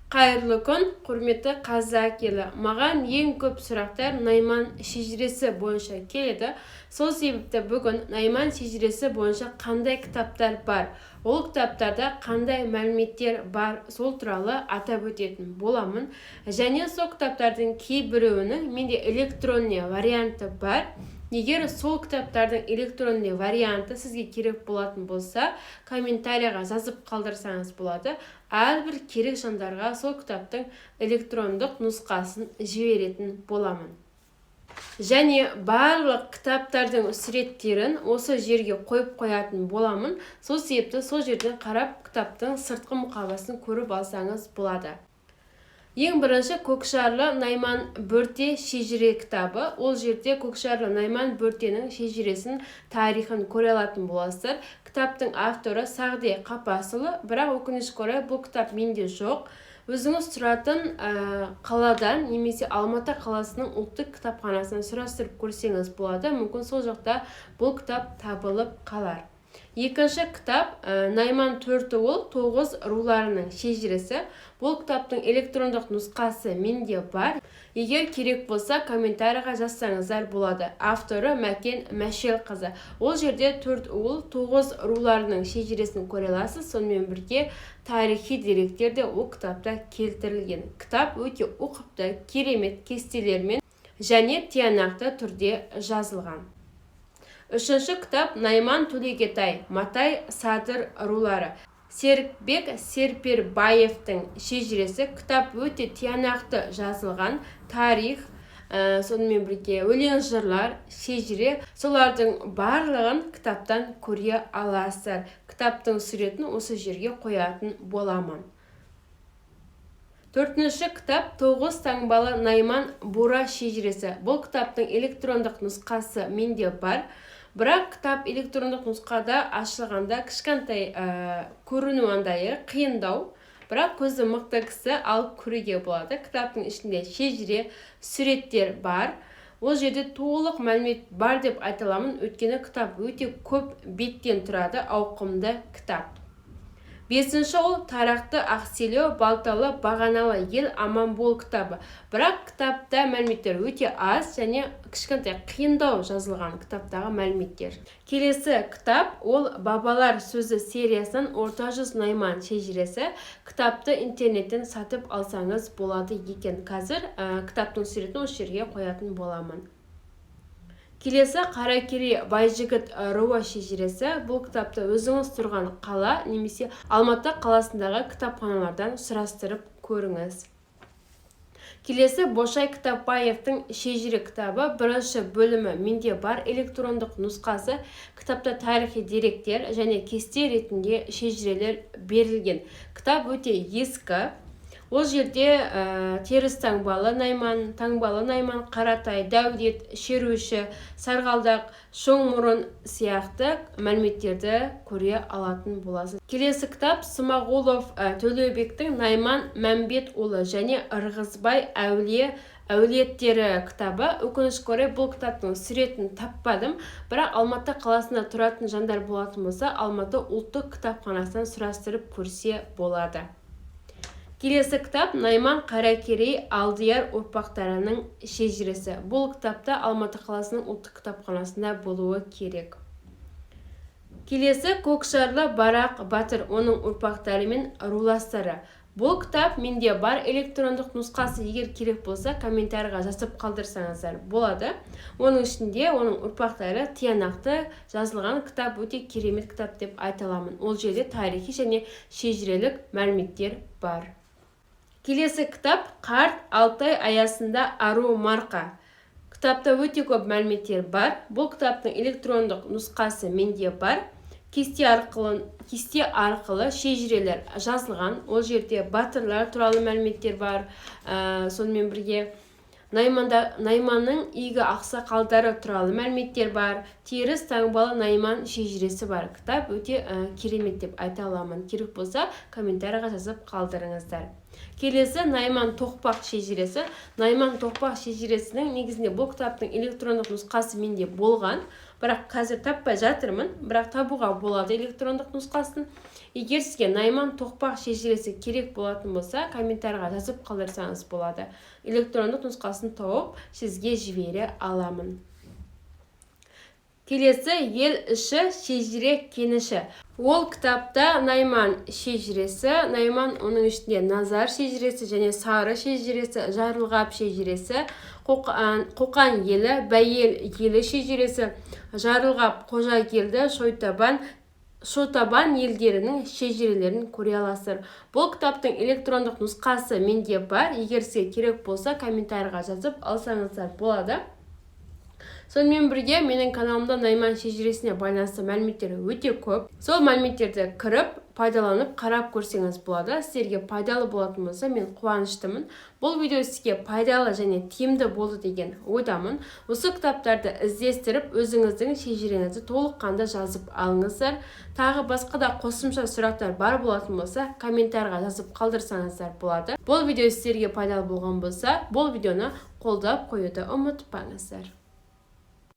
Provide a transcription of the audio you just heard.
Қайырлы күн, құрметті қазақ елі. Маған ең көп сұрақтар Найман шежіресі бойынша келеді. Сол себепті бүгін Найман шежіресі бойынша қандай кітаптар бар, ол кітаптарда қандай мәліметтер бар, сол туралы атап өтетін боламын. Және сол кітаптардың кейбіреуінің менде электронный варианты бар. Егер сол кітаптардың электронный варианты сізге керек болатын болса, комментарияға жазып қалдырсаңыз болады. Әрбір керек жандарға сол кітаптың электрондық нұсқасын жіберетін боламын. Және барлық кітаптардың суреттерін осы жерге қойып қоятын боламын. Сол себепті сол жерден қарап кітаптың сыртқы мұқабасын көріп алсаңыз болады. Ең бірінші Көкшарлы Найман Бөрте шежіре кітабы. Ол жерде Көкшарлы Найман Бөртенің шежіресін, тарихын көре алатын боласыздар. Кітаптың авторы Сағди Қапасұлы, бірақ өкінішке орай бұл кітап менде жоқ. Өзіңіз тұратын қаладан немесе Алматы қаласының ұлттық кітапханасынан сұрастырып көрсеңіз болады. Мүмкін сол жақта бұл кітап табылып қалар. Екінші кітап Найман Төртуыл 9 руларының шежіресі. Бұл кітаптың электрондық нұсқасы менде бар. Егер керек болса, комментарияға жазсаңыздар болады. Авторы Мәкен Мәшелқызы. Ол жерде 4 уыл 9 руларының шежіресін көре аласыз. Сонымен бірге тарихи деректер де ол кітапта келтірілген. Кітап өте ұқыпты, керемет кестелермен және тиянақты түрде жазылған. Үшінші кітап Найман Төлегетай, Матай Садыр рулары. Серікбек Серпербаевтың шежіресі. Кітап өте тиянақты жазылған. Тарих, сонымен бірге өлең жырлар, шежіре, солардың барлығын кітаптан көре аласыздар. Кітаптың суретін осы жерге қоятын боламын. Төртінші кітап 9 таңбалы Найман Бура шежіресі. Бұл кітаптың электрондық нұсқасы менде бар. Бірақ кітап электрондық нұсқада ашылғанда кішкентай көріну андайы қиындау. Бірақ көзі мықты кісі алып көруге болады. Кітаптың ішінде шежіре, суреттер бар. Ол жерде толық мәлімет бар деп айта аламын. Өйткені кітап өте көп беттен тұрады, ауқымды кітап. Бесінші ол Тарақты Ақселеу Балталы Бағаналы ел аман бол кітабы. Бірақ кітапта мәліметтер өте аз және кішкентай қиындау жазылған кітаптағы мәліметтер. Келесі кітап ол Бабалар сөзі сериясынан Орта жүз Найман шежіресі. Кітапты интернеттен сатып алсаңыз болады екен. Қазір кітаптың суретін осы жерге қоятын боламын. Келесі Қаракерей Байжігіт руы шежіресі. Бұл кітапты өзіңіз тұрған қала немесе Алматы қаласындағы кітапханалардан сұрастырып көріңіз. Келесі Бошай Кітапбаевтың шежіре кітабы. Бірінші бөлімі менде бар, электрондық нұсқасы. Кітапта тарихи деректер және кесте ретінде шежірелер берілген. Кітап өте ескі. Ол жерде теріс таңбалы Найман, Қаратай, Дәулет, Шеруші, Сарғалдақ, Шоңмұрын сияқты мәліметтерді көре алатын боласыз. Келесі кітап Смағұлов Төлеубектің Найман Мәмбет ұлы және Ырғызбай әулеттері кітабы. Өкінішке орай бұл кітаптың суретін таппадым, бірақ Алматы қаласында тұратын жандар болатын болса, Алматы ұлттық кітапханасынан сұрастырып көрсе болады. Келесі кітап Найман Қаракерей Алдияр ұрпақтарының шежіресі. Бұл кітапта Алматы қаласының ұлттық кітапханасында болуы керек. Келесі Көкшарлы Барақ Батыр, оның ұрпақтары мен руластары. Бұл кітап менде бар, электрондық нұсқасы егер керек болса, комментарияға жазып қалдырсаңыздар болады. Оның ішінде оның ұрпақтары тиянақты жазылған кітап, өте керемет кітап деп айта аламын. Ол жерде тарихи және шежірелік мәліметтер бар. Келесі кітап Қарт Алтай аясында ару марқа. Кітапта өте көп мәліметтер бар. Бұл кітаптың электрондық нұсқасы менде бар. Кесте арқылы шежірелер жазылған. Ол жерде батырлар туралы мәліметтер бар. Сонымен бірге Найманның игі ақсақалдары туралы мәліметтер бар. Теріс таңбалы Найман шежіресі бар. Кітап өте керемет деп айта аламын. Керек болса, комментарияға жазып қалдырыңыздар. Келесі Найман Тоқпақ шежіресі. Найман Тоқпақ шежіресінің негізінде бұл кітаптың электрондық нұсқасы менде болған, бірақ қазір таппай жатырмын, бірақ табуға болады электрондық нұсқасын. Егер сізге Найман Тоқпақ шежіресі керек болатын болса, комментарийға жазып қалдырсаңыз болады. Электрондық нұсқасын тауып сізге жібере аламын. Келесі ел іші шежіре кеніші. Ол кітапта Найман шежіресі, Найман оның ішінде Назар шежіресі және Сары шежіресі, Жарылғап шежіресі, Қоқан елі, Бәйел елі шежіресі, Жарылғап Қожагелді, Шотабан елдерінің шежірелерін көре аласыздар. Бұл кітаптың электрондық нұсқасы менде бар. Егер сізге керек болса, комментарийға жазып алсаңыздар болады. Сонымен бірге менің каналымда Найман шежіресіне байланысты мәліметтер өте көп. Сол мәліметтерді кіріп, пайдаланып, қарап көрсеңіз болады. Сіздерге пайдалы болатын болса, мен қуаныштымын. Бұл видео сізге пайдалы және тиімді болды деген ойдамын. Осы кітаптарды іздестіріп, өзіңіздің шежіреңізді толыққанды жазып алыңыздар. Тағы басқа да қосымша сұрақтар бар болатын болса, комментарийға жазып қалдырсаңыздар болады. Бұл видео сіздерге пайдалы болған болса, бұл видеоны қолдап қоюды ұмытпаңыздар.